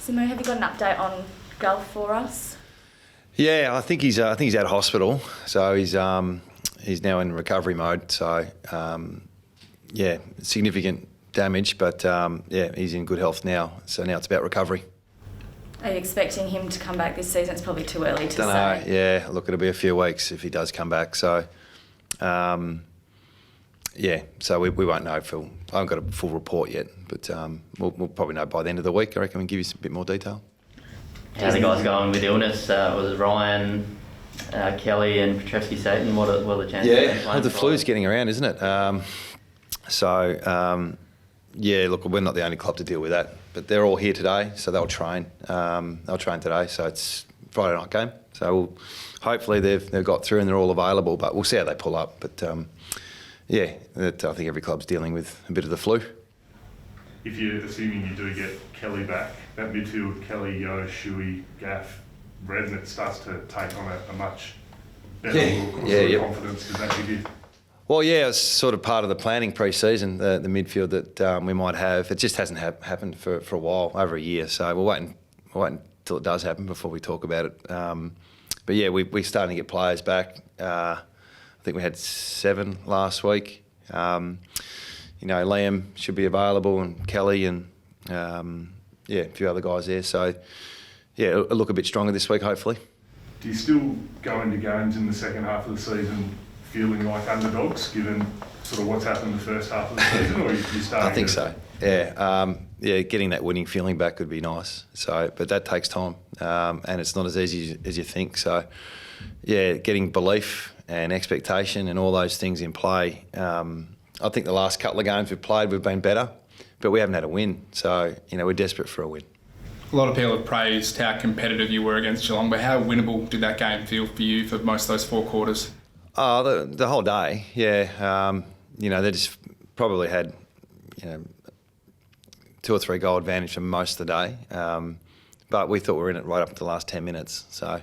Simo, have you got an update on Gulf for us? Yeah, I think he's out of hospital, so he's now in recovery mode. So significant damage, but he's in good health now. So now it's about recovery. Are you expecting him to come back this season? It's probably too early to Don't say. know. Yeah, look, it'll be a few weeks if he does come back. So, so we won't know. I haven't got a full report yet, but we'll probably know by the end of the week. I reckon we'll give you a bit more detail. How's the guys going with illness? Was it Ryan, Kelly and Petrevski-Satan? What are the chances? Yeah, the flu's getting around, isn't it? Look, we're not the only club to deal with that, but they're all here today, so they'll train. They'll train today, so it's Friday night game. So hopefully they've got through and they're all available, but we'll see how they pull up. But I think every club's dealing with a bit of the flu. If you're assuming you do get Kelly back, that midfield, Kelly, Yo, Shuey, Gaff, Redden, starts to take on a much better look. Confidence does that give you? Well, it's sort of part of the planning pre-season, the midfield that we might have. It just hasn't happened for a while, over a year. So we'll wait until it does happen before we talk about it. We're starting to get players back. I think we had 7 last week. Liam should be available, and Kelly, and a few other guys there. So it'll look a bit stronger this week, hopefully. Do you still go into games in the second half of the season feeling like underdogs, given sort of what's happened in the first half of the season, or are you starting? I think so. Yeah, getting that winning feeling back would be nice. So, but that takes time, and it's not as easy as you think. So, getting belief and expectation and all those things in play. I think the last couple of games we've played, we've been better, but we haven't had a win. So, we're desperate for a win. A lot of people have praised how competitive you were against Geelong, but how winnable did that game feel for you for most of those 4 quarters? The whole day, they just probably had, 2 or 3 goal advantage for most of the day. But we thought we were in it right up to the last 10 minutes. So,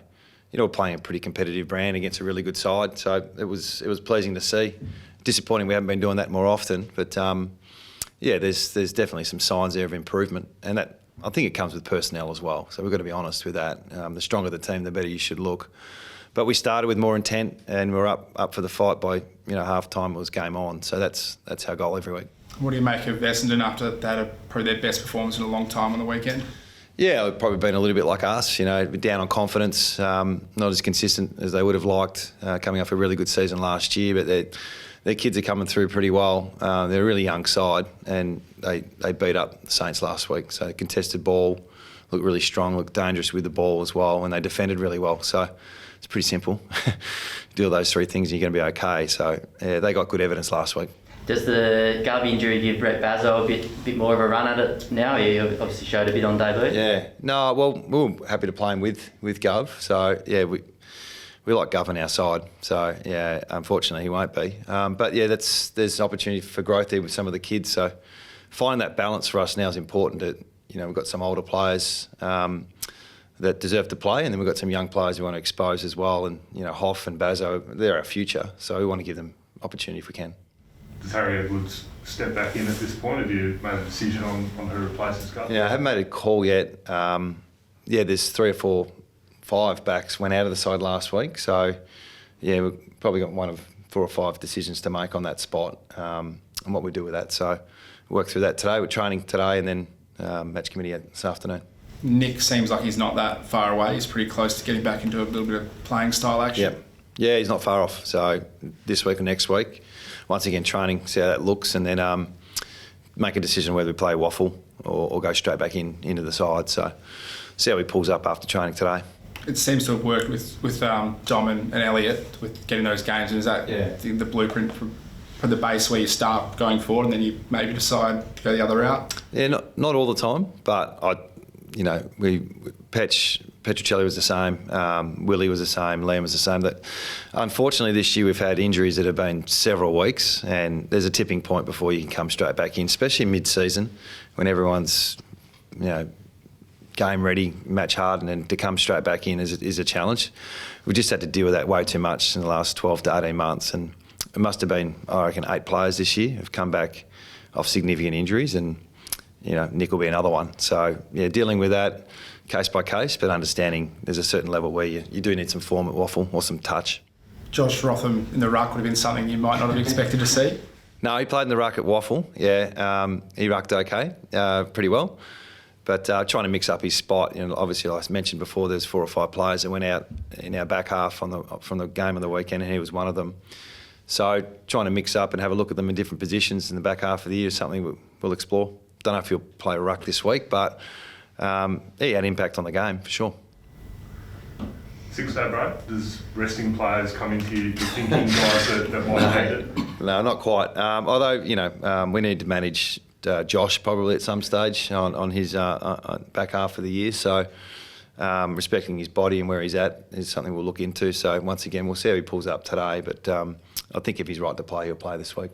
we're playing a pretty competitive brand against a really good side. So it was pleasing to see. Disappointing we haven't been doing that more often. But, there's definitely some signs there of improvement. And that, I think it comes with personnel as well. So we've got to be honest with that. The stronger the team, the better you should look. But we started with more intent, and we're up for the fight by half time. It was game on. So that's our goal every week. What do you make of Essendon after that had probably their best performance in a long time on the weekend? Yeah, they've probably been a little bit like us, down on confidence, not as consistent as they would have liked, coming off a really good season last year. But their kids are coming through pretty well. They're a really young side, and they beat up the Saints last week. So contested ball, looked really strong, looked dangerous with the ball as well, and they defended really well. So it's pretty simple. Do all those 3 things and you're going to be okay. So they got good evidence last week. Does the Gov injury give Brett Bazzo a bit more of a run at it now? He obviously showed a bit on debut. Yeah. No, well, we were happy to play him with Gov. So, we like Gov on our side. So, unfortunately he won't be. There's an opportunity for growth there with some of the kids. So, finding that balance for us now is important. We've got some older players that deserve to play, and then we've got some young players we want to expose as well. And, Hoff and Bazzo, they're our future. So, we want to give them opportunity if we can. Does Harry Edwards step back in at this point? Have you made a decision on who replaces Gov? Yeah, I haven't made a call yet. There's 3 or 4, 5 backs went out of the side last week. So, we've probably got one of 4 or 5 decisions to make on that spot and what we do with that. So, we'll work through that today. We're training today and then match committee this afternoon. Nick seems like he's not that far away. He's pretty close to getting back into a little bit of playing style action. Yep. Yeah, he's not far off. So, this week or next week, once again, training, see how that looks, and then make a decision whether we play waffle or go straight back into the side. So, see how he pulls up after training today. It seems to have worked with Dom and Elliot with getting those games. And is that the blueprint for the base where you start going forward and then you maybe decide to go the other route? Yeah, not all the time, but Petruccelli was the same, Willie was the same, Liam was the same. That unfortunately this year we've had injuries that have been several weeks, and there's a tipping point before you can come straight back in, especially mid-season when everyone's game ready, match hard, and then to come straight back in is a challenge. We just had to deal with that way too much in the last 12 to 18 months, and it must have been, I reckon, 8 players this year have come back off significant injuries, and Nick will be another one. So, dealing with that case by case, but understanding there's a certain level where you do need some form at Waffle or some touch. Josh Rotham in the ruck would have been something you might not have expected to see. No, he played in the ruck at Waffle. Yeah, he rucked okay, pretty well. But trying to mix up his spot, obviously, like I mentioned before, there's 4 or 5 players that went out in our back half from the game of the weekend, and he was one of them. So trying to mix up and have a look at them in different positions in the back half of the year is something we'll explore. Don't know if he'll play ruck this week, but he had impact on the game for sure. Six-day break, does resting players come into your thinking, guys that might need it? No, not quite. Although, we need to manage Josh probably at some stage on his back half of the year. So respecting his body and where he's at is something we'll look into. So once again, we'll see how he pulls up today. But I think if he's right to play, he'll play this week.